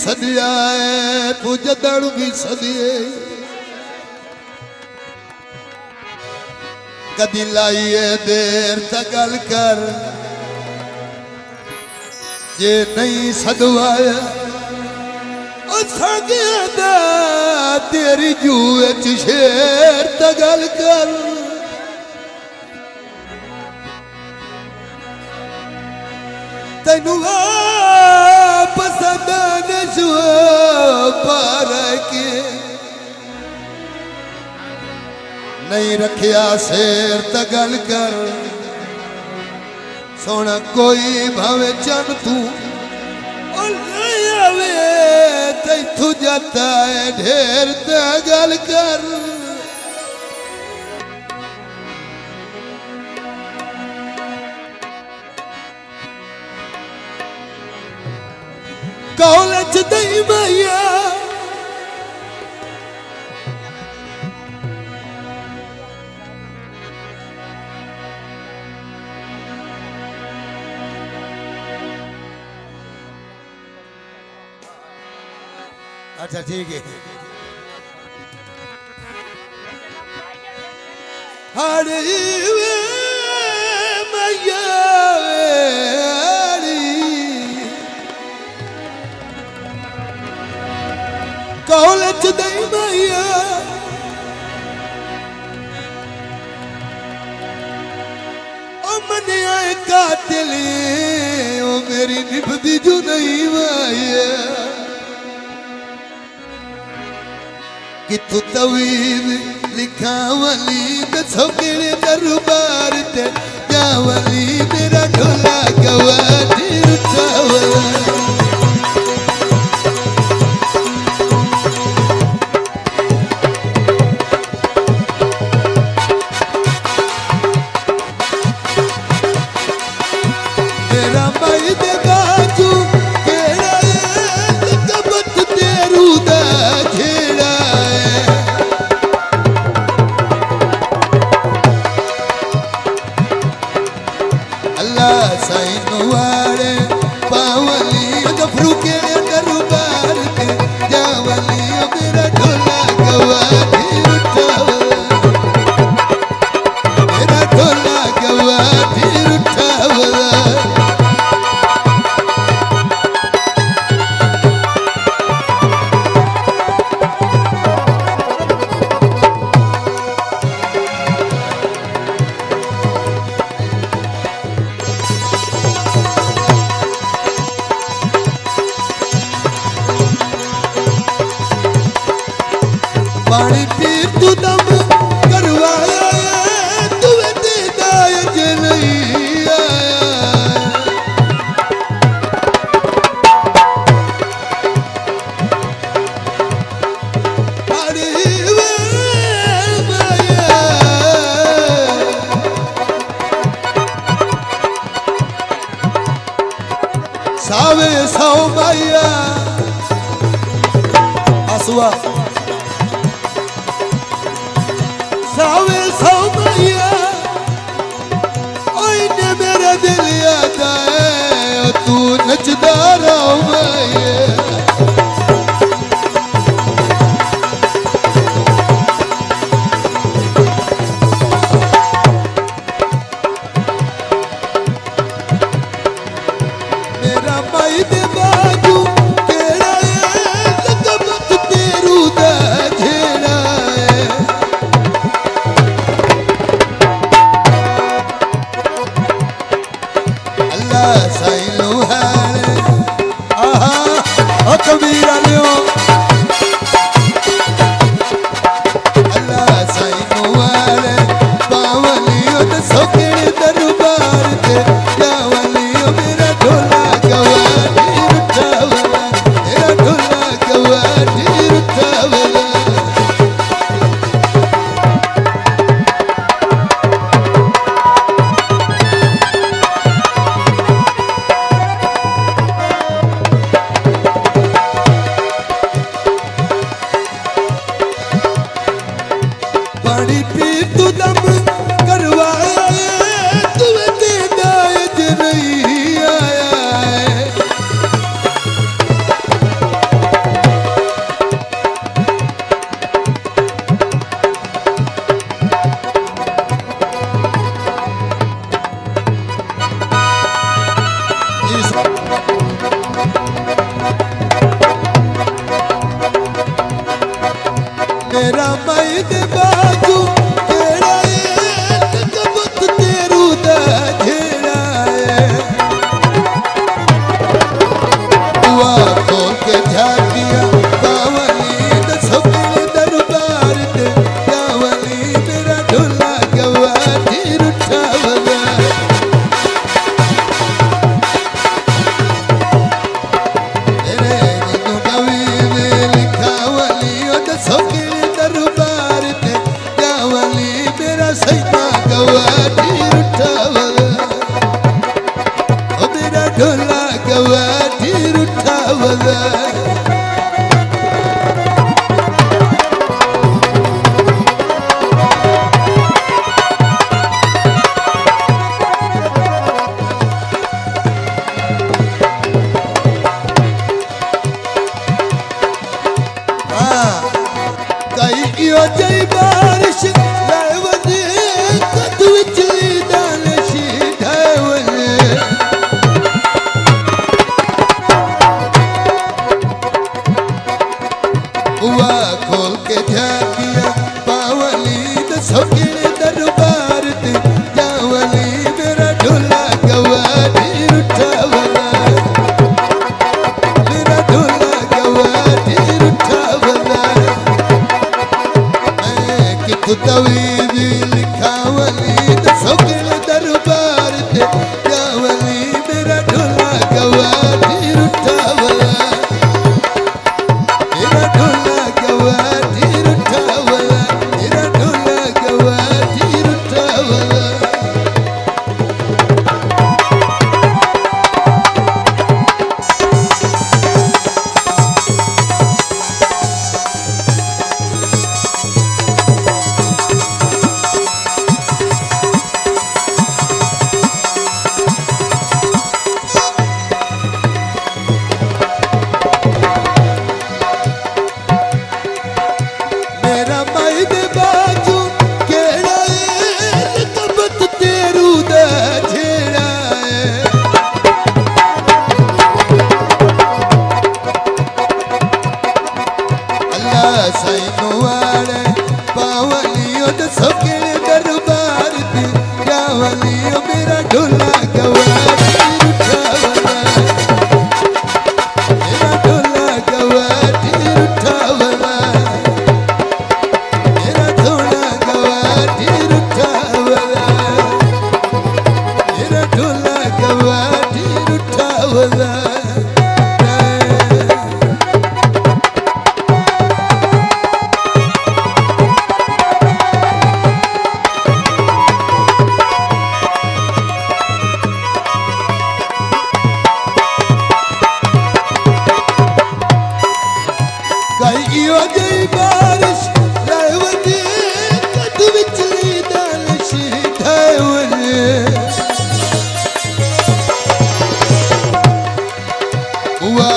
सदिया है तू जदड़ भी सदिए कदी लाइए देर तक गल कर जे नहीं सदवाया तेरी जूए च शेर तक गल कर तेनू पसंद पार के नहीं रखिया शेर तक गल कर सोना कोई भावे चन तू तू जाता है ढेर तक गल कर कॉलेज दई मैया अच्छा ठीक है हरी मैया कॉलेज दई मैया ओ मनिया कातिल ओ मेरी निभदी जो नहीं मैया कि तू तवीब लिखा वाली दसो केड़े दरबार ते जावली मेरा ढोला गवाटी उठावला मेरा माई दे बाजू केड़ा है कबत तेरू दा घेड़ा साइनवाड़े पावली गफरू के दरबार के जावली मेरा ढोला गवाटी उठावला मेरा ढोला गवाटी उठावला पानी पीर तू दम करवाया तू दाय जे नहीं आया अरे माया सावे सौ माया आसुआ सावे सौ मैया ओइने मेरा दिल याद आए तू नचदा रहो मैया मेरा माई दे बाजू केड़ा है कबत तेरू दा घेड़ा है साइलो है आहा मेरा माई दे बाजू केड़ा है कबूत तेरू दा झेड़ा है बुआ खोल के झाकिया बावली दसो के दरबार ते बावली मेरा ढोला गवाठी रुठावला तेरे जिनु कवि ने लिखावली ओ दसो के दरबार ते बावली मेरा सैया गवाठी रुठावला ओ मेरा ढोला गवाठी रुठावला यो जय बारिश लावने कद विचली दानशी ढावने बुआ खोल के झाकिया बावली दसो के दरबार ते जावली मेरा ढोला गवाठी रुठावला मेरा ढोला गवाठी रुठावला तवीदी लिखावली दसो के दरबार ते जावली मेरा ढोला गवाठी रुठावला मेरा ढोला गवाठी रुठावला मेरा ढोला गवाठी रुठावला मेरा माई दे बाजू केड़ा है कबूत तेरू दा झेड़ा है अल्लाह सैनू आड़े बावली ओ दसो के दरबार ते बावली ओ मेरा ढोला गवाठी रुठावला मेरा ढोला गवाठी रुठावला मेरा ढोला गवाठी रुठावला मेरा ढोला गवाठी रुठावला यो जय बारिश लावने कद विचली दानशी ढावने बुआ